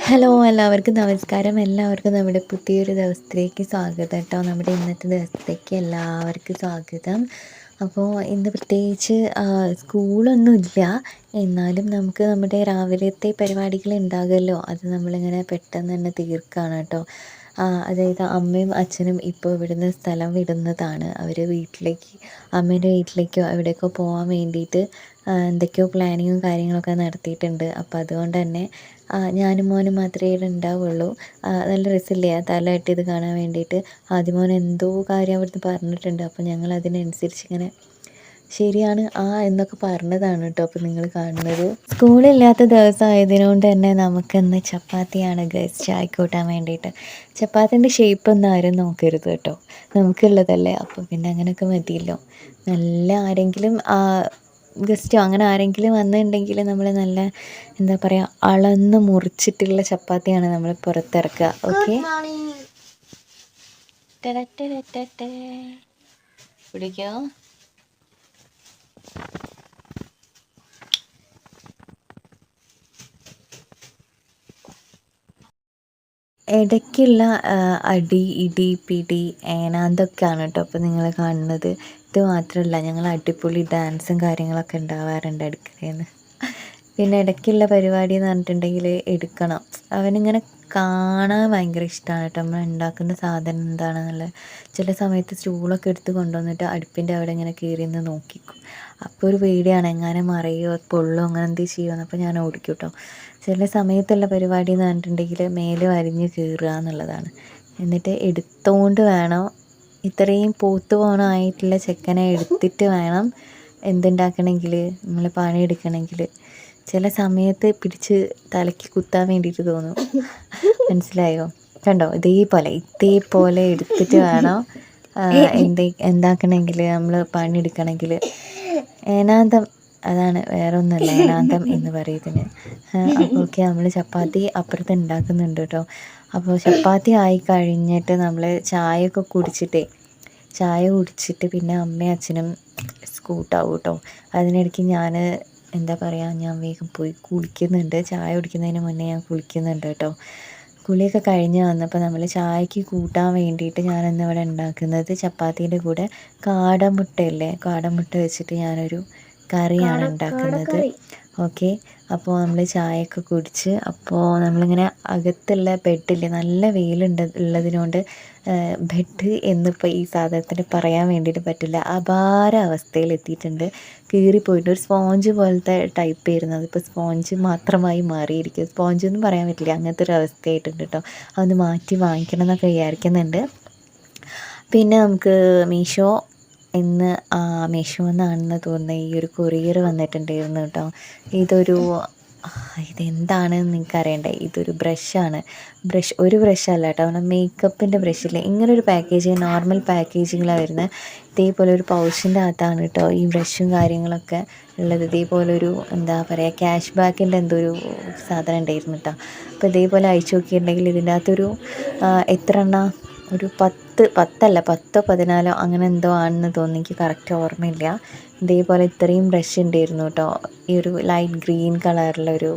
Hello എല്ലാവർക്കും നമസ്കാരം. എല്ലാവർക്കും നമ്മുടെ പുതിയൊരു ദിവസത്തിലേക്ക് സ്വാഗതം കേട്ടോ. നമ്മുടെ ഇന്നത്തെ ദിവസത്തേക്ക് എല്ലാവർക്കും സ്വാഗതം. അപ്പോൾ ഇന്ന് പ്രത്യേകിച്ച് സ്കൂളൊന്നുമില്ല, എന്നാലും നമുക്ക് നമ്മുടെ രാവിലത്തെ പരിപാടികൾ ഉണ്ടാകുമല്ലോ, അത് നമ്മളിങ്ങനെ പെട്ടെന്ന് തന്നെ തീർക്കുകയാണ് കേട്ടോ. അതായത് അമ്മയും അച്ഛനും ഇപ്പോൾ ഇവിടുന്ന് സ്ഥലം വിടുന്നതാണ്. അവർ വീട്ടിലേക്ക്, അമ്മേൻ്റെ വീട്ടിലേക്കോ എവിടേക്കോ പോകാൻ വേണ്ടിയിട്ട് എന്തൊക്കെയോ പ്ലാനിങ്ങും കാര്യങ്ങളൊക്കെ നടത്തിയിട്ടുണ്ട്. അപ്പോൾ അതുകൊണ്ട് തന്നെ ഞാനും മോനും മാത്രമേ ഇവിടെ ഉണ്ടാവുള്ളൂ. നല്ല രസമില്ലേ ആ തല കെട്ടിയത് കാണാൻ വേണ്ടിയിട്ട്. ആദ്യം മോൻ എന്തോ കാര്യം അവിടുന്ന് പറഞ്ഞിട്ടുണ്ട്. അപ്പോൾ ഞങ്ങൾ അതിനനുസരിച്ച് ഇങ്ങനെ ശരിയാണ് എന്നൊക്കെ പറഞ്ഞതാണ് കേട്ടോ അപ്പോൾ നിങ്ങൾ കാണുന്നത്. സ്കൂളില്ലാത്ത ദിവസം ആയതിനോണ്ട് തന്നെ നമുക്കിന്ന് ചപ്പാത്തിയാണ് ഗൈസ്, ചായ കൂട്ടാൻ വേണ്ടിയിട്ട്. ചപ്പാത്തിൻ്റെ ഷേപ്പ് ഒന്നും ആരും നോക്കരുത് കേട്ടോ, നമുക്കുള്ളതല്ലേ. അപ്പോൾ പിന്നെ അങ്ങനെയൊക്കെ മതിയല്ലോ. നല്ല ആരെങ്കിലും ഗസ്റ്റോ അങ്ങനെ ആരെങ്കിലും വന്നിട്ടുണ്ടെങ്കിൽ നമ്മൾ നല്ല എന്താ പറയുക, അളന്ന് മുറിച്ചിട്ടുള്ള ചപ്പാത്തിയാണ് നമ്മൾ പുറത്തിറക്കുക. ഓക്കെ, പിടിക്കോ. ഇടയ്ക്കുള്ള അടി, ഇടി, പിടി, അതൊക്കെയാണ് കേട്ടോ അപ്പോൾ നിങ്ങൾ കാണുന്നത്. ഇത് മാത്രമല്ല, ഞങ്ങൾ അടിപൊളി ഡാൻസും കാര്യങ്ങളൊക്കെ ഉണ്ടാവാറുണ്ട് അടുക്കളയിൽ നിന്ന്. പിന്നെ ഇടയ്ക്കുള്ള പരിപാടി എന്ന് പറഞ്ഞിട്ടുണ്ടെങ്കിൽ എടുക്കണം. അവനിങ്ങനെ കാണാൻ ഭയങ്കര ഇഷ്ടമാണ് കേട്ടോ നമ്മൾ ഉണ്ടാക്കുന്ന സാധനം എന്താണെന്നുള്ളത്. ചില സമയത്ത് സ്റ്റൂളൊക്കെ എടുത്ത് കൊണ്ടുവന്നിട്ട് അടുപ്പിൻ്റെ അവിടെ ഇങ്ങനെ കയറി നിന്ന് നോക്കിക്കും. അപ്പോൾ ഒരു പേടിയാണ്, എങ്ങാനും മറിയോ പൊള്ളോ അങ്ങനെ എന്തെങ്കിലും ചെയ്യുമെന്ന്. അപ്പോൾ ഞാൻ ഓടിക്കും കേട്ടോ. ചില സമയത്തുള്ള പരിപാടി എന്ന് പറഞ്ഞിട്ടുണ്ടെങ്കിൽ മേലെ വരിഞ്ഞ് കയറുക എന്നുള്ളതാണ്. എന്നിട്ട് എടുത്തുകൊണ്ട് വേണം, ഇത്രയും പോത്ത് പോകണമായിട്ടുള്ള ചെക്കനെ എടുത്തിട്ട് വേണം എന്തുണ്ടാക്കണമെങ്കിൽ, നമ്മൾ പണിയെടുക്കണമെങ്കിൽ. ചില സമയത്ത് പിടിച്ച് തലയ്ക്ക് കുത്താൻ വേണ്ടിയിട്ട് തോന്നും. മനസ്സിലായോ? കണ്ടോ, ഇതേപോലെ എടുത്തിട്ട് വേണം എന്താക്കണമെങ്കിൽ, നമ്മൾ പണിയെടുക്കണമെങ്കിൽ. ഏനാന്തം, അതാണ്, വേറെ ഒന്നുമല്ല ഏനാന്തം എന്ന് പറയുന്നതിന്. അപ്പോൾ ഓക്കെ, നമ്മൾ ചപ്പാത്തി അപ്പുറത്ത് ഉണ്ടാക്കുന്നുണ്ട് കേട്ടോ. അപ്പോൾ ചപ്പാത്തി ആയി കഴിഞ്ഞിട്ട് നമ്മൾ ചായ കുടിച്ചിട്ട് പിന്നെ അമ്മയും അച്ഛനും സ്കൂട്ടാവും കേട്ടോ. അതിനിടയ്ക്ക് ഞാൻ വേഗം പോയി കുളിക്കുന്നുണ്ട്. ചായ കുടിക്കുന്നതിന് മുന്നേ ഞാൻ കുളിക്കുന്നുണ്ട് കേട്ടോ. കുളിയൊക്കെ കഴിഞ്ഞ് വന്നപ്പോൾ നമ്മൾ ചായക്ക് കൂട്ടാൻ വേണ്ടിയിട്ട് ഞാനിന്ന് ഇവിടെ ഉണ്ടാക്കുന്നത് ചപ്പാത്തീൻ്റെ കൂടെ കാടമുട്ട വെച്ചിട്ട് ഞാനൊരു കറിയാണ് ഉണ്ടാക്കുന്നത്. ഓക്കെ, അപ്പോൾ നമ്മൾ ചായയൊക്കെ കുടിച്ച്, അപ്പോൾ നമ്മളിങ്ങനെ അകത്തുള്ള ബെഡിൽ നല്ല ഉള്ളതിനോണ്ട് ബെഡ് എന്നിപ്പോൾ ഈ സാധനത്തിന് പറയാൻ വേണ്ടിയിട്ട് പറ്റില്ല, അപാര അവസ്ഥയിൽ എത്തിയിട്ടുണ്ട്. കീറിപ്പോയിട്ട് ഒരു സ്പോഞ്ച് പോലത്തെ ടൈപ്പ് ആയിരുന്നു, അതിപ്പോൾ സ്പോഞ്ച് മാത്രമായി മാറിയിരിക്കും. സ്പോഞ്ച് ഒന്നും പറയാൻ പറ്റില്ല, അങ്ങനത്തെ ഒരു അവസ്ഥയായിട്ടുണ്ട് കേട്ടോ. അതൊന്ന് മാറ്റി വാങ്ങിക്കണം എന്നൊക്കെ വിചാരിക്കുന്നുണ്ട്. പിന്നെ നമുക്ക് മീഷോ എന്നാണെന്ന് തോന്നുന്നത് ഈ ഒരു കൊറിയർ വന്നിട്ടുണ്ടായിരുന്നു കേട്ടോ. ഇതെന്താണെന്ന് നിങ്ങൾക്ക് അറിയണ്ടേ. ഇതൊരു ബ്രഷാണ്. ഒരു ബ്രഷല്ല കേട്ടോ, നമ്മുടെ മേക്കപ്പിൻ്റെ ബ്രഷില്ലേ, ഇങ്ങനൊരു പാക്കേജിങ്, നോർമൽ പാക്കേജിങ്ങിലാണ് വരുന്നത്. ഇതേപോലെ ഒരു പൗച്ചിൻ്റെ അകത്താണ് കേട്ടോ ഈ ബ്രഷും കാര്യങ്ങളൊക്കെ ഉള്ളത്. ഇതേപോലൊരു എന്താ പറയുക, ക്യാഷ് ബാക്കിൻ്റെ എന്തോ ഒരു സാധനം ഉണ്ടായിരുന്നു കേട്ടോ. അപ്പോൾ ഇതേപോലെ അയച്ചു നോക്കിയിട്ടുണ്ടെങ്കിൽ ഇതിൻ്റെ അകത്തൊരു എത്ര എണ്ണ, ഒരു 10 14 അങ്ങനെ എന്തോ ആണെന്ന് തോന്നി, എനിക്ക് കറക്റ്റ് ഓർമ്മയില്ല. ഇതേപോലെ ഇത്രയും ബ്രഷ് ഉണ്ടായിരുന്നു കേട്ടോ. ഈ ഒരു ലൈറ്റ് ഗ്രീൻ കളറിലൊരു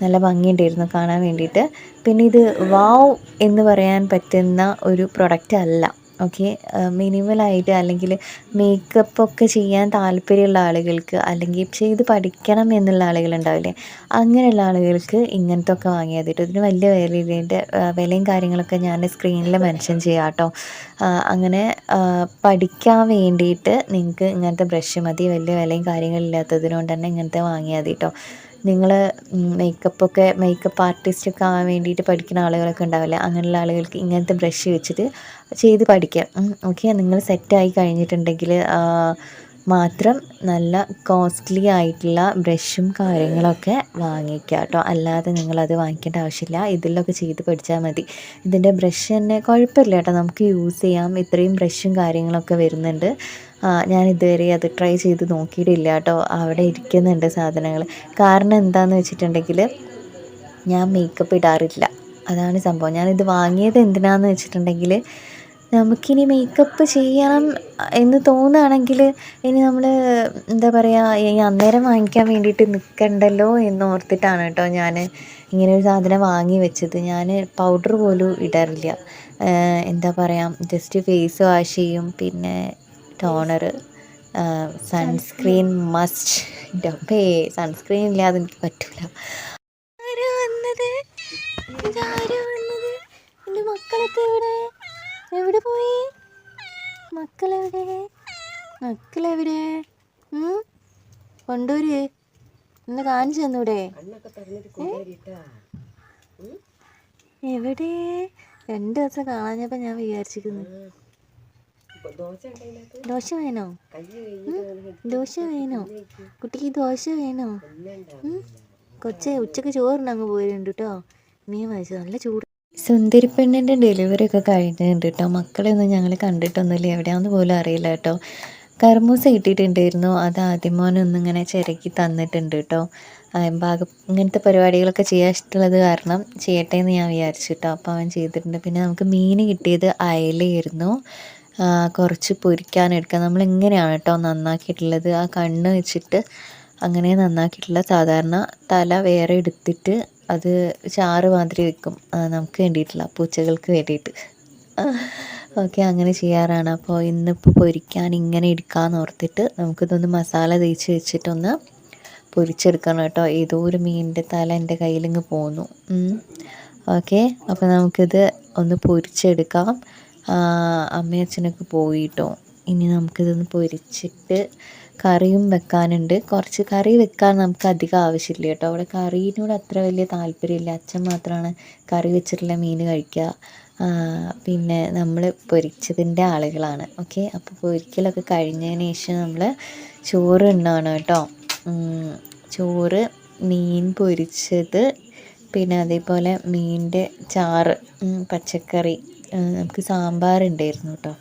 നല്ല ഭംഗിയുണ്ടായിരുന്നു കാണാൻ വേണ്ടിയിട്ട്. പിന്നെ ഇത് വാവ് എന്ന് പറയാൻ പറ്റുന്ന ഒരു പ്രൊഡക്റ്റ് അല്ല. ഓക്കെ, മിനിമലായിട്ട് അല്ലെങ്കിൽ മേക്കപ്പൊക്കെ ചെയ്യാൻ താല്പര്യമുള്ള ആളുകൾക്ക്, അല്ലെങ്കിൽ ചെയ്ത് പഠിക്കണം എന്നുള്ള ആളുകളുണ്ടാവില്ലേ, അങ്ങനെയുള്ള ആളുകൾക്ക് ഇങ്ങനത്തെ ഒക്കെ വാങ്ങിയാൽ മതി. ഇതിന് വലിയ വിലയില്ല. ഇതിൻ്റെ വിലയും കാര്യങ്ങളൊക്കെ ഞാൻ സ്ക്രീനിൽ മെൻഷൻ ചെയ്യാം കേട്ടോ. അങ്ങനെ പഠിക്കാൻ വേണ്ടിയിട്ട് നിങ്ങൾക്ക് ഇങ്ങനത്തെ ബ്രഷ് മതി. വലിയ വിലയും കാര്യങ്ങളില്ലാത്തതിനോണ്ട് തന്നെ ഇങ്ങനത്തെ വാങ്ങിയാൽ മതി കേട്ടോ. നിങ്ങൾ മേക്കപ്പ് ആർട്ടിസ്റ്റൊക്കെ ആവാൻ വേണ്ടിയിട്ട് പഠിക്കുന്ന ആളുകളൊക്കെ ഉണ്ടാവില്ലേ, അങ്ങനെയുള്ള ആളുകൾക്ക് ഇങ്ങനത്തെ ബ്രഷ് വെച്ചിട്ട് ചെയ്ത് പഠിക്കാം. ഓക്കെ, നിങ്ങൾ സെറ്റായി കഴിഞ്ഞിട്ടുണ്ടെങ്കിൽ മാത്രം നല്ല കോസ്റ്റ്ലി ആയിട്ടുള്ള ബ്രഷും കാര്യങ്ങളൊക്കെ വാങ്ങിക്കുക കേട്ടോ. അല്ലാതെ നിങ്ങളത് വാങ്ങിക്കേണ്ട ആവശ്യമില്ല, ഇതിലൊക്കെ ചെയ്ത് പഠിച്ചാൽ മതി. ഇതിൻ്റെ ബ്രഷ് തന്നെ കുഴപ്പമില്ല കേട്ടോ, നമുക്ക് യൂസ് ചെയ്യാം. ഇത്രയും ബ്രഷും കാര്യങ്ങളൊക്കെ വരുന്നുണ്ട്. ഞാൻ ഇതുവരെ അത് ട്രൈ ചെയ്ത് നോക്കിയിട്ടില്ല കേട്ടോ. അവിടെ ഇരിക്കുന്നുണ്ട് സാധനങ്ങൾ. കാരണം എന്താണെന്ന് വെച്ചിട്ടുണ്ടെങ്കിൽ ഞാൻ മേക്കപ്പ് ഇടാറില്ല, അതാണ് സംഭവം. ഞാനിത് വാങ്ങിയത് എന്തിനാണെന്ന് വെച്ചിട്ടുണ്ടെങ്കിൽ നമുക്കിനി മേക്കപ്പ് ചെയ്യണം എന്ന് തോന്നുകയാണെങ്കിൽ ഇനി നമ്മൾ എന്താ പറയുക ഈ അന്നേരം വാങ്ങിക്കാൻ വേണ്ടിയിട്ട് നിൽക്കണ്ടല്ലോ എന്ന് ഓർത്തിട്ടാണ് കേട്ടോ ഞാൻ ഇങ്ങനെ ഒരു സാധനം വാങ്ങി വെച്ചത്. ഞാൻ പൗഡർ പോലും ഇടാറില്ല. എന്താ പറയുക, ജസ്റ്റ് ഫേസ് വാഷ് ചെയ്യും, പിന്നെ ടോണർ, സൺസ്ക്രീൻ മസ്റ്റ്. ഡബേ സൺസ്ക്രീൻ ഇല്ലാതെ എനിക്ക് പറ്റില്ല. ആരാ വന്നത്? ഇതാരാ വന്നത്? എൻ്റെ മക്കളൊക്കെ എവിടെ പോയി? മക്കളെവിടെ? കൊണ്ടുവരേ, ഒന്ന് കാണിച്ചു തന്നൂടെ? എവിടെ? 2 ദിവസം കാണാഞ്ഞപ്പോൾ ഞാൻ വിചാരിച്ചിരിക്കുന്നു ദോശ വേണോ? ദോശ വേണോ കുട്ടിക്ക്? ദോശ വേണോ? ഉച്ചക്ക് ചോറുണ്ടങ്ങ് പോയിട്ടുണ്ട് കേട്ടോ. മീൻ വായിച്ചു, നല്ല ചൂട്. സുന്ദരി പെണ്ണിൻ്റെ ഡെലിവറി ഒക്കെ കഴിഞ്ഞിട്ടുണ്ട് കേട്ടോ. മക്കളെയൊന്നും ഞങ്ങൾ കണ്ടിട്ടൊന്നുമില്ല, എവിടെയാണെന്ന് പോലും അറിയില്ല കേട്ടോ. കർമൂസ ഇട്ടിട്ടുണ്ടായിരുന്നു, അത് ആദ്യമോനൊന്നിങ്ങനെ ചിരക്കി തന്നിട്ടുണ്ട് കേട്ടോ. ഭാഗം ഇങ്ങനത്തെ പരിപാടികളൊക്കെ ചെയ്യാൻ ഇഷ്ടമുള്ളത് കാരണം ചെയ്യട്ടെ എന്ന് ഞാൻ വിചാരിച്ചു കേട്ടോ. അപ്പോൾ അവൻ ചെയ്തിട്ടുണ്ട്. പിന്നെ നമുക്ക് മീൻ കിട്ടിയത് അയലയായിരുന്നു. കുറച്ച് പൊരിക്കാനെടുക്കാം. നമ്മളിങ്ങനെയാണ് കേട്ടോ നന്നാക്കിയിട്ടുള്ളത്. ആ കണ്ണ് വെച്ചിട്ട് അങ്ങനെ നന്നാക്കിയിട്ടുള്ള. സാധാരണ തല വേറെ എടുത്തിട്ട് അത് ചാറ് മാതിരി വെക്കും, നമുക്ക് വേണ്ടിയിട്ടില്ല, പൂച്ചകൾക്ക് വേണ്ടിയിട്ട്. ഓക്കെ, അങ്ങനെ ചെയ്യാറാണ്. അപ്പോൾ ഇന്നിപ്പോൾ പൊരിക്കാൻ ഇങ്ങനെ എടുക്കാമെന്ന് ഓർത്തിട്ട് നമുക്കിതൊന്ന് മസാല തേച്ച് വെച്ചിട്ടൊന്ന് പൊരിച്ചെടുക്കണം കേട്ടോ. ഏതോ ഒരു മീനിൻ്റെ തല എൻ്റെ കയ്യിലിങ്ങ് പോന്നു. ഓക്കെ, അപ്പോൾ നമുക്കിത് ഒന്ന് പൊരിച്ചെടുക്കാം. അമ്മയും അച്ഛനൊക്കെ പോയിട്ടോ. ഇനി നമുക്കിതൊന്ന് പൊരിച്ചിട്ട് കറിയും വെക്കാനുണ്ട്. കുറച്ച് കറി വെക്കാൻ നമുക്ക് അധികം ആവശ്യമില്ല കേട്ടോ. അവിടെ കറീനോട് അത്ര വലിയ താല്പര്യമില്ല. അച്ഛൻ മാത്രമാണ് കറി വെച്ചിട്ടുള്ള മീൻ കഴിക്കുക. പിന്നെ നമ്മൾ പൊരിച്ചതിൻ്റെ ആളുകളാണ്. ഓക്കെ, അപ്പോൾ പൊരിക്കലൊക്കെ കഴിഞ്ഞതിന് ശേഷം നമ്മൾ ചോറ് ഉണ്ടാവണം കേട്ടോ. ചോറ്, മീൻ പൊരിച്ചത്, പിന്നെ അതേപോലെ മീനിൻ്റെ ചാറ്, പച്ചക്കറി, നമുക്ക് സാമ്പാറുണ്ടായിരുന്നു കേട്ടോ.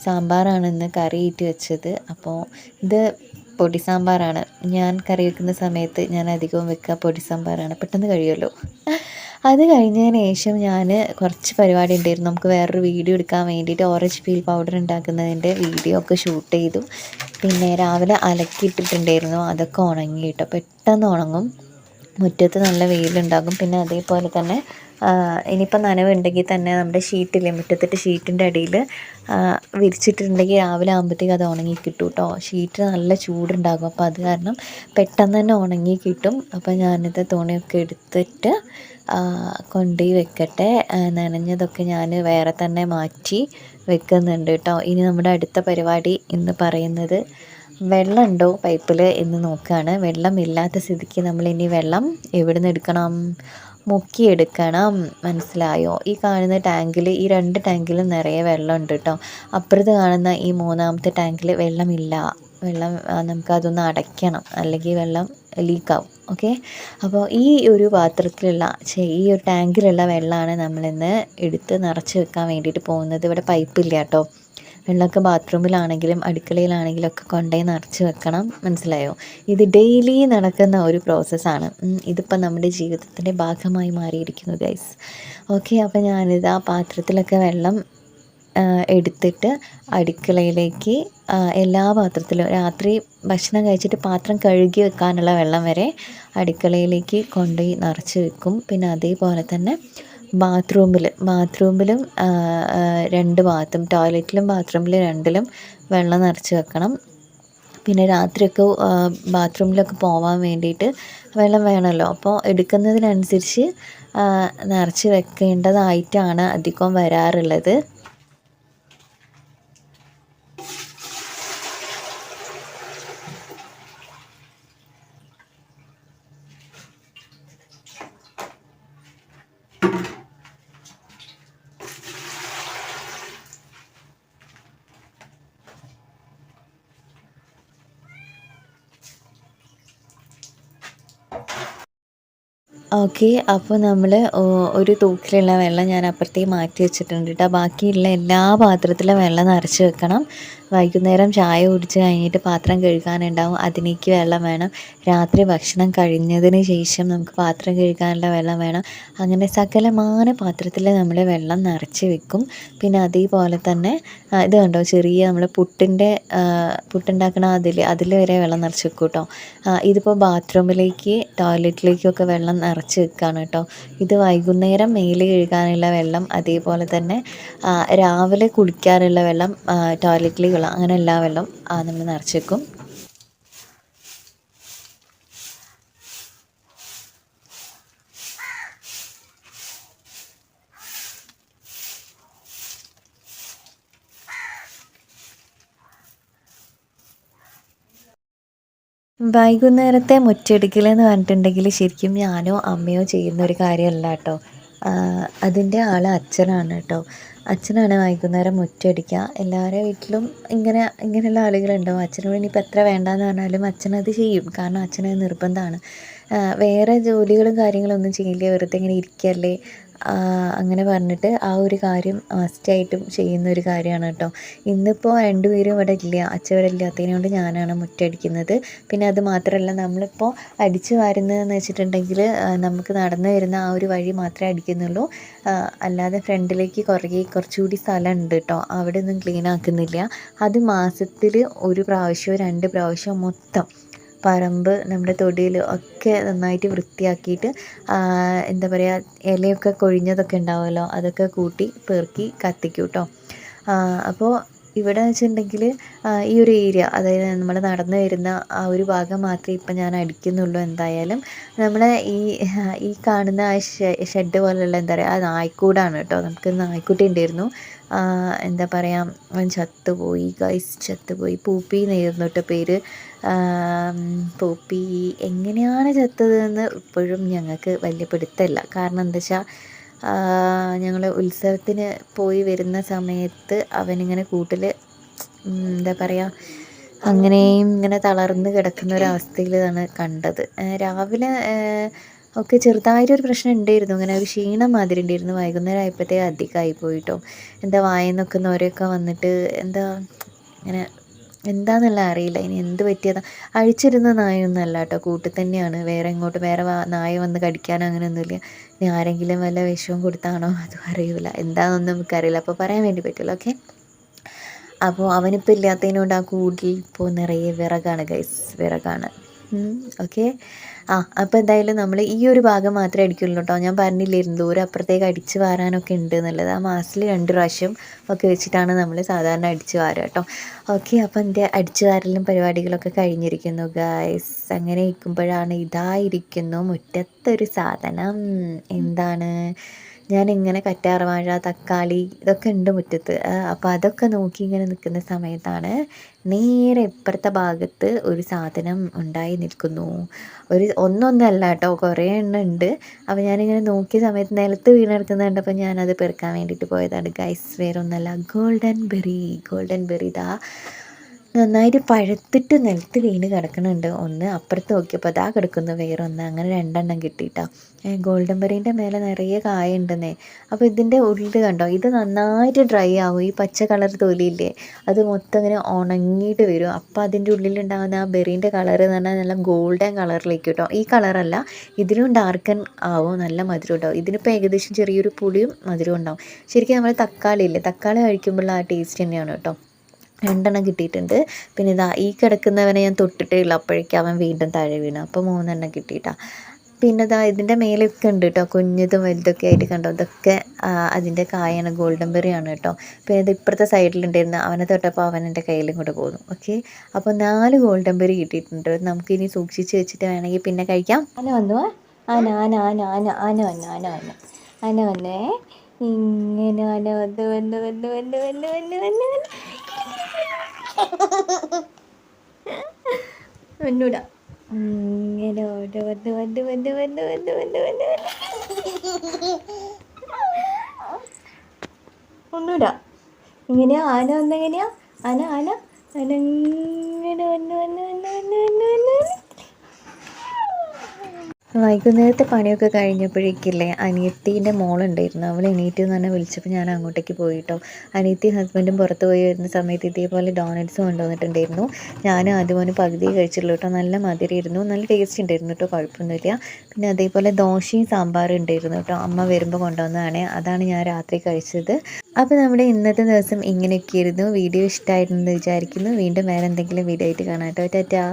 സാമ്പാറാണ് ഇന്ന് കറിയിട്ട് വെച്ചത്. അപ്പോൾ ഇത് പൊടി സാമ്പാറാണ്. ഞാൻ കറി വെക്കുന്ന സമയത്ത് ഞാൻ അധികവും വെക്കുക പൊടി സാമ്പാറാണ്, പെട്ടെന്ന് കഴിയുമല്ലോ. അത് കഴിഞ്ഞതിന് ശേഷം ഞാൻ കുറച്ച് പരിപാടി ഉണ്ടായിരുന്നു. നമുക്ക് വേറൊരു വീഡിയോ എടുക്കാൻ വേണ്ടിയിട്ട് ഓറഞ്ച് പീൽ പൗഡർ ഉണ്ടാക്കുന്നതിൻ്റെ വീഡിയോ ഒക്കെ ഷൂട്ട് ചെയ്തു. പിന്നെ രാവിലെ അലക്കിയിട്ടിട്ടുണ്ടായിരുന്നു, അതൊക്കെ ഉണങ്ങി കേട്ടോ. പെട്ടെന്ന് ഉണങ്ങും, മുറ്റത്ത് നല്ല വെയിലുണ്ടാകും. പിന്നെ അതേപോലെ തന്നെ ഇനിയിപ്പോൾ നനവുണ്ടെങ്കിൽ തന്നെ നമ്മുടെ ഷീറ്റില്ലേ, മുറ്റത്തിട്ട് ഷീറ്റിൻ്റെ അടിയിൽ വിരിച്ചിട്ടുണ്ടെങ്കിൽ രാവിലെ ആകുമ്പോഴത്തേക്ക് അത് ഉണങ്ങി കിട്ടും കേട്ടോ. ഷീറ്റ് നല്ല ചൂടുണ്ടാകും, അപ്പോൾ അത് കാരണം പെട്ടെന്ന് തന്നെ ഉണങ്ങി കിട്ടും. അപ്പോൾ ഞാനിത് തുണിയൊക്കെ എടുത്തിട്ട് കൊണ്ടുപോയി വെക്കട്ടെ. നനഞ്ഞതൊക്കെ ഞാൻ വേറെ തന്നെ മാറ്റി വെക്കുന്നുണ്ട് കേട്ടോ. ഇനി നമ്മുടെ അടുത്ത പരിപാടി എന്ന് പറയുന്നത് വെള്ളമുണ്ടോ പൈപ്പിൽ എന്ന് നോക്കുകയാണ്. വെള്ളമില്ലാത്ത സ്ഥിതിക്ക് നമ്മളിനി വെള്ളം എവിടെ നിന്ന് എടുക്കണം? മുക്കിയെടുക്കണം. മനസ്സിലായോ? ഈ കാണുന്ന ടാങ്കിൽ, ഈ 2 ടാങ്കിലും നിറയെ വെള്ളമുണ്ട് കേട്ടോ. അപ്പുറത്ത് കാണുന്ന ഈ 3ാമത്തെ ടാങ്കിൽ വെള്ളമില്ല. വെള്ളം നമുക്കതൊന്ന് അടയ്ക്കണം, അല്ലെങ്കിൽ വെള്ളം ലീക്കാവും. ഓക്കെ, അപ്പോൾ ഈ ഒരു പാത്രത്തിലുള്ള ഈ ഒരു ടാങ്കിലുള്ള വെള്ളമാണ് നമ്മളിന്ന് എടുത്ത് നിറച്ച് വെക്കാൻ വേണ്ടിയിട്ട് പോകുന്നത്. ഇവിടെ പൈപ്പില്ല കേട്ടോ. വെള്ളമൊക്കെ ബാത്റൂമിലാണെങ്കിലും അടുക്കളയിലാണെങ്കിലും ഒക്കെ കൊണ്ടുപോയി നിറച്ച് വെക്കണം. മനസ്സിലായോ? ഇത് ഡെയിലി നടക്കുന്ന ഒരു പ്രോസസ്സാണ്. ഇതിപ്പോൾ നമ്മുടെ ജീവിതത്തിൻ്റെ ഭാഗമായി മാറിയിരിക്കുന്നു ഗൈസ്. ഓക്കെ, അപ്പോൾ ഞാനിത് ആ പാത്രത്തിലൊക്കെ വെള്ളം എടുത്തിട്ട് അടുക്കളയിലേക്ക് എല്ലാ പാത്രത്തിലും രാത്രി ഭക്ഷണം കഴിച്ചിട്ട് പാത്രം കഴുകി വെക്കാനുള്ള വെള്ളം വരെ അടുക്കളയിലേക്ക് കൊണ്ടുപോയി നിറച്ച് വെക്കും. പിന്നെ അതേപോലെ തന്നെ ബാത്റൂമിലും 2 ഭാഗത്തും, ടോയ്ലറ്റിലും ബാത്റൂമിലും 2ലും വെള്ളം നിറച്ച് വെക്കണം. പിന്നെ രാത്രിയൊക്കെ ബാത്റൂമിലൊക്കെ പോകാൻ വേണ്ടിയിട്ട് വെള്ളം വേണമല്ലോ. അപ്പോൾ എടുക്കുന്നതിനനുസരിച്ച് നിറച്ച് വെക്കേണ്ടതായിട്ടാണ് അധികം വരാറുള്ളത്. ഓക്കെ, അപ്പോൾ നമ്മൾ ഒരു തൂക്കിലുള്ള വെള്ളം ഞാൻ അപ്പുറത്തേക്ക് മാറ്റി വെച്ചിട്ടുണ്ട് കേട്ടോ. ബാക്കിയുള്ള എല്ലാ പാത്രത്തിലും വെള്ളം നിറച്ച് വെക്കണം. വൈകുന്നേരം ചായ കുടിച്ച് കഴിഞ്ഞിട്ട് പാത്രം കഴുകാനുണ്ടാവും, അതിലേക്ക് വെള്ളം വേണം. രാത്രി ഭക്ഷണം കഴിഞ്ഞതിന് ശേഷം നമുക്ക് പാത്രം കഴുകാനുള്ള വെള്ളം വേണം. അങ്ങനെ സകലമാന പാത്രത്തിൽ നമ്മൾ വെള്ളം നിറച്ച് വെക്കും. പിന്നെ അതേപോലെ തന്നെ ഇത് കണ്ടോ, ചെറിയ നമ്മൾ പുട്ടുണ്ടാക്കണ അതിൽ വരെ വെള്ളം നിറച്ച് വെക്കും കേട്ടോ. ഇതിപ്പോൾ ബാത്റൂമിലേക്ക് ടോയ്ലറ്റിലേക്കൊക്കെ വെള്ളം നിറച്ച് വെക്കുകയാണ് കേട്ടോ. ഇത് വൈകുന്നേരം മേല് കഴുകാനുള്ള വെള്ളം, അതേപോലെ തന്നെ രാവിലെ കുടിക്കാനുള്ള വെള്ളം, ടോയ്ലറ്റിലേക്കുള്ള അങ്ങനെ എല്ലാ വെള്ളം നമ്മൾ നിറച്ച് വെക്കും. വൈകുന്നേരത്തെ മുറ്റടിക്കൽ എന്ന് പറഞ്ഞിട്ടുണ്ടെങ്കിൽ ശരിക്കും ഞാനോ അമ്മയോ ചെയ്യുന്നൊരു കാര്യമല്ല കേട്ടോ. അതിൻ്റെ ആൾ അച്ഛനാണ് കേട്ടോ. അച്ഛനാണ് വൈകുന്നേരം മുറ്റടിക്കുക. എല്ലാവരുടെ വീട്ടിലും ഇങ്ങനെയുള്ള ആളുകളുണ്ടാവും. അച്ഛനോട് ഇനിയിപ്പോൾ എത്ര വേണ്ടാന്ന് പറഞ്ഞാലും അച്ഛനത് ചെയ്യും. കാരണം അച്ഛനത് നിർബന്ധമാണ്. വേറെ ജോലികളും കാര്യങ്ങളൊന്നും ചെയ്യില്ല, വെറുതെ ഇങ്ങനെ ഇരിക്കല്ലേ അങ്ങനെ പറഞ്ഞിട്ട് ആ ഒരു കാര്യം മസ്റ്റായിട്ടും ചെയ്യുന്നൊരു കാര്യമാണ് കേട്ടോ. ഇന്നിപ്പോൾ രണ്ടുപേരും ഇവിടെ ഇല്ല, അച്ഛൻ ഇവിടെ ഇല്ലാത്തതിനെ കൊണ്ട് ഞാനാണ് മുറ്റടിക്കുന്നത്. പിന്നെ അത് മാത്രമല്ല, നമ്മളിപ്പോൾ അടിച്ചു വാരുന്നതെന്ന് വെച്ചിട്ടുണ്ടെങ്കിൽ നമുക്ക് നടന്നു വരുന്ന ആ ഒരു വഴി മാത്രമേ അടിക്കുന്നുള്ളൂ. അല്ലാതെ ഫ്രണ്ടിലേക്ക് കുറച്ചുകൂടി സ്ഥലമുണ്ട് കേട്ടോ, അവിടെ ഒന്നും ക്ലീൻ ആക്കുന്നില്ല. അത് മാസത്തിൽ ഒരു പ്രാവശ്യമോ 2 പ്രാവശ്യമോ മൊത്തം പറമ്പ് നമ്മുടെ തൊടിയിൽ ഒക്കെ നന്നായിട്ട് വൃത്തിയാക്കിയിട്ട് എന്താ പറയുക, ഇലയൊക്കെ കൊഴിഞ്ഞതൊക്കെ ഉണ്ടാവുമല്ലോ, അതൊക്കെ കൂട്ടി പെറുക്കി കത്തിക്കും കേട്ടോ. അപ്പോൾ ഇവിടെ വെച്ചിട്ടുണ്ടെങ്കിൽ ഈ ഒരു ഏരിയ, അതായത് നമ്മൾ നടന്നു വരുന്ന ആ ഒരു ഭാഗം മാത്രമേ ഇപ്പം ഞാൻ അടിക്കുന്നുള്ളൂ. എന്തായാലും നമ്മളെ ഈ കാണുന്ന ആ ഷെഡ് പോലെയുള്ള എന്താ പറയുക, ആ നായ്ക്കൂടാണ് കേട്ടോ. നമുക്ക് നായ്ക്കുട്ടി ഉണ്ടായിരുന്നു, എന്താ പറയുക, അവൻ ചത്തുപോയി ഗൈസ്, ചത്തുപോയി. പൂപ്പി എന്നായിരുന്നു കേട്ടോ പേര്. പൂപ്പി എങ്ങനെയാണ് ചത്തതെന്ന് ഇപ്പോഴും ഞങ്ങൾക്ക് വലിയ പിടുത്തമില്ല. കാരണം എന്താ വെച്ചാൽ ഞങ്ങൾ ഉത്സവത്തിന് പോയി വരുന്ന സമയത്ത് അവനിങ്ങനെ കൂട്ടിൽ എന്താ പറയുക, അങ്ങനെയും ഇങ്ങനെ തളർന്ന് കിടക്കുന്ന ഒരവസ്ഥയിലാണ് കണ്ടത്. രാവിലെ ഒക്കെ ചെറുതായിട്ടൊരു പ്രശ്നം ഉണ്ടായിരുന്നു, ഇങ്ങനെ ഒരു ക്ഷീണം മാതിരി ഉണ്ടായിരുന്നു. വൈകുന്നേരം ആയപ്പോഴത്തേക്ക് അധികമായി പോയിട്ടോ. എന്താ വായിൽ നിന്നൊക്കെ നോരയൊക്കെ വന്നിട്ട് ഇങ്ങനെ എന്താണെന്നുള്ള അറിയില്ല, ഇനി എന്ത് പറ്റിയതാ. അഴിച്ചിരുന്ന നായൊന്നുമല്ല കേട്ടോ, കൂട്ടിൽ തന്നെയാണ്. വേറെ നായ വന്ന് കടിക്കാനോ അങ്ങനെയൊന്നുമില്ല. ഇനി ആരെങ്കിലും വല്ല വിഷവും കൊടുത്താണോ അതും അറിയില്ല, എന്താണെന്നൊന്നും നമുക്കറിയില്ല, അപ്പോൾ പറയാൻ വേണ്ടി പറ്റില്ല. ഓക്കെ, അപ്പോൾ അവനിപ്പോൾ ഇല്ലാത്തതിനോട് ആ കൂട്ടിൽ ഇപ്പോൾ നിറയെ വിറകാണ് ഗൈസ്, വിറകാണ്. ഓക്കെ, അപ്പോൾ എന്തായാലും നമ്മൾ ഈ ഒരു ഭാഗം മാത്രമേ അടിക്കുള്ളൂ കേട്ടോ. ഞാൻ പറഞ്ഞില്ലായിരുന്നു ദൂരം അപ്പുറത്തേക്ക് അടിച്ച് വാരാനൊക്കെ ഉണ്ട് എന്നുള്ളത്. ആ മാസത്തിൽ 2 പ്രാവശ്യം ഒക്കെ വെച്ചിട്ടാണ് നമ്മൾ സാധാരണ അടിച്ച് വാരുക കേട്ടോ. ഓക്കെ, അപ്പോൾ എൻ്റെ അടിച്ച് വാരലും പരിപാടികളൊക്കെ കഴിഞ്ഞിരിക്കുന്നു ഗൈസ്. അങ്ങനെ ഇരിക്കുമ്പോഴാണ് ഇതായിരിക്കുന്നു മുറ്റത്തൊരു സാധനം. എന്താണ്, ഞാനിങ്ങനെ കറ്റാർവാഴ, തക്കാളി ഇതൊക്കെ ഉണ്ട് മുറ്റത്ത്. അപ്പോൾ അതൊക്കെ നോക്കി ഇങ്ങനെ നിൽക്കുന്ന സമയത്താണ് നേരെ ഇപ്പുറത്തെ ഭാഗത്ത് ഒരു സാധനം ഉണ്ടായി നിൽക്കുന്നു. ഒന്നൊന്നല്ല കേട്ടോ, കുറേ എണ്ണം ഉണ്ട്. അപ്പോൾ ഞാനിങ്ങനെ നോക്കിയ സമയത്ത് നിലത്ത് വീണെടുക്കുന്നത് കണ്ടപ്പോൾ ഞാനത് പെറുക്കാൻ വേണ്ടിയിട്ട് പോയതാണ് ഗൈസ്. വേറെ ഒന്നല്ല, ഗോൾഡൻ ബെറി ഇതാ നന്നായിട്ട് പഴുത്തിട്ട് നിലത്ത് വീണ് കിടക്കുന്നുണ്ട്. ഒന്ന് അപ്പുറത്ത് നോക്കിയപ്പോൾ അതാ കിടക്കുന്നു വേറൊന്ന്. അങ്ങനെ 2 എണ്ണം കിട്ടിയിട്ടോ. ഗോൾഡൻ ബെറീൻ്റെ മേലെ നിറയെ കായ ഉണ്ടെന്നേ. അപ്പോൾ ഇതിൻ്റെ ഉള്ളിൽ കണ്ടോ, ഇത് നന്നായിട്ട് ഡ്രൈ ആവും. ഈ പച്ച കളർ തൊലിയില്ലേ, അത് മൊത്തം ഇങ്ങനെ ഉണങ്ങിയിട്ട് വരും. അപ്പോൾ അതിൻ്റെ ഉള്ളിലുണ്ടാകുന്ന ആ ബെറീൻ്റെ കളർ എന്ന് പറഞ്ഞാൽ നല്ല ഗോൾഡൻ കളറിലേക്ക് കേട്ടോ. ഈ കളറല്ല, ഇതിലും ഡാർക്കൻ ആവും, നല്ല മധുരം ഉണ്ടാവും. ഇതിനിപ്പോൾ ഏകദേശം ചെറിയൊരു പുളിയും മധുരവും ഉണ്ടാവും. ശരിക്കും നമ്മൾ തക്കാളി കഴിക്കുമ്പോൾ ആ ടേസ്റ്റ് തന്നെയാണ് കേട്ടോ. 2 എണ്ണം കിട്ടിയിട്ടുണ്ട്. പിന്നെ ഇതാ ഈ കിടക്കുന്നവനെ ഞാൻ തൊട്ടിട്ടേ ഉള്ളൂ, അപ്പോഴേക്കും അവൻ വീണ്ടും താഴെ വീണു. അപ്പോൾ 3 എണ്ണം കിട്ടിയിട്ടാ. പിന്നെ ഇതാ ഇതിൻ്റെ മേലെയൊക്കെ ഉണ്ട് കേട്ടോ, കുഞ്ഞതും വലുതൊക്കെ ആയിട്ട് കണ്ടോ. ഇതൊക്കെ അതിൻ്റെ കായാണ്, ഗോൾഡൻ ബെറിയാണ് കേട്ടോ. പിന്നെ ഇത് ഇപ്പുറത്തെ സൈഡിലുണ്ടായിരുന്നു, അവനെ തൊട്ടപ്പോൾ അവൻ എൻ്റെ കയ്യിലും കൂടെ പോന്നു. ഓക്കെ, അപ്പോൾ 4 ഗോൾഡൻ ബെറി കിട്ടിയിട്ടുണ്ട്. നമുക്കിനി സൂക്ഷിച്ച് വെച്ചിട്ട് വേണമെങ്കിൽ പിന്നെ കഴിക്കാം. ആന വന്നു, ആന വന്നേ. ഇങ്ങനെ ആന വന്ന് ഒന്നൂടാ, ഇങ്ങനെ ഒന്നൂടാ. ഇങ്ങനെയാ ആന വന്നെങ്ങനെയാ, ആന ഇങ്ങനെ വന്ന് വൈകുന്നേരത്തെ പണിയൊക്കെ കഴിഞ്ഞപ്പോഴേക്കില്ലേ അനിയത്തീൻ്റെ മോളുണ്ടായിരുന്നു. അവൾ എണീറ്റ് എന്ന് പറഞ്ഞാൽ വിളിച്ചപ്പോൾ ഞാൻ അങ്ങോട്ടേക്ക് പോയിട്ടോ. അനിയത്തിയും ഹസ്ബൻഡും പുറത്ത് പോയി വരുന്ന സമയത്ത് ഇതേപോലെ ഡോണറ്റ്സ് കൊണ്ടുവന്നിട്ടുണ്ടായിരുന്നു. ഞാൻ ആദ്യം ഒരു പകുതി കഴിച്ചുള്ളൂ കേട്ടോ. നല്ല മധുരമായിരുന്നു, നല്ല ടേസ്റ്റ് ഉണ്ടായിരുന്നു കേട്ടോ, കുഴപ്പമൊന്നുമില്ല. പിന്നെ അതേപോലെ ദോശയും സാമ്പാറും ഉണ്ടായിരുന്നു കേട്ടോ. അമ്മ വരുമ്പോൾ കൊണ്ടുവന്നതാണ്, അതാണ് ഞാൻ രാത്രി കഴിച്ചത്. അപ്പോൾ നമ്മുടെ ഇന്നത്തെ ദിവസം ഇങ്ങനെയൊക്കെയായിരുന്നു. വീഡിയോ ഇഷ്ടമായിരുന്നെന്ന് വിചാരിക്കുന്നു. വീണ്ടും വേറെ എന്തെങ്കിലും വീഡിയോ ആയിട്ട് കാണാം കേട്ടോ. ടാറ്റാ.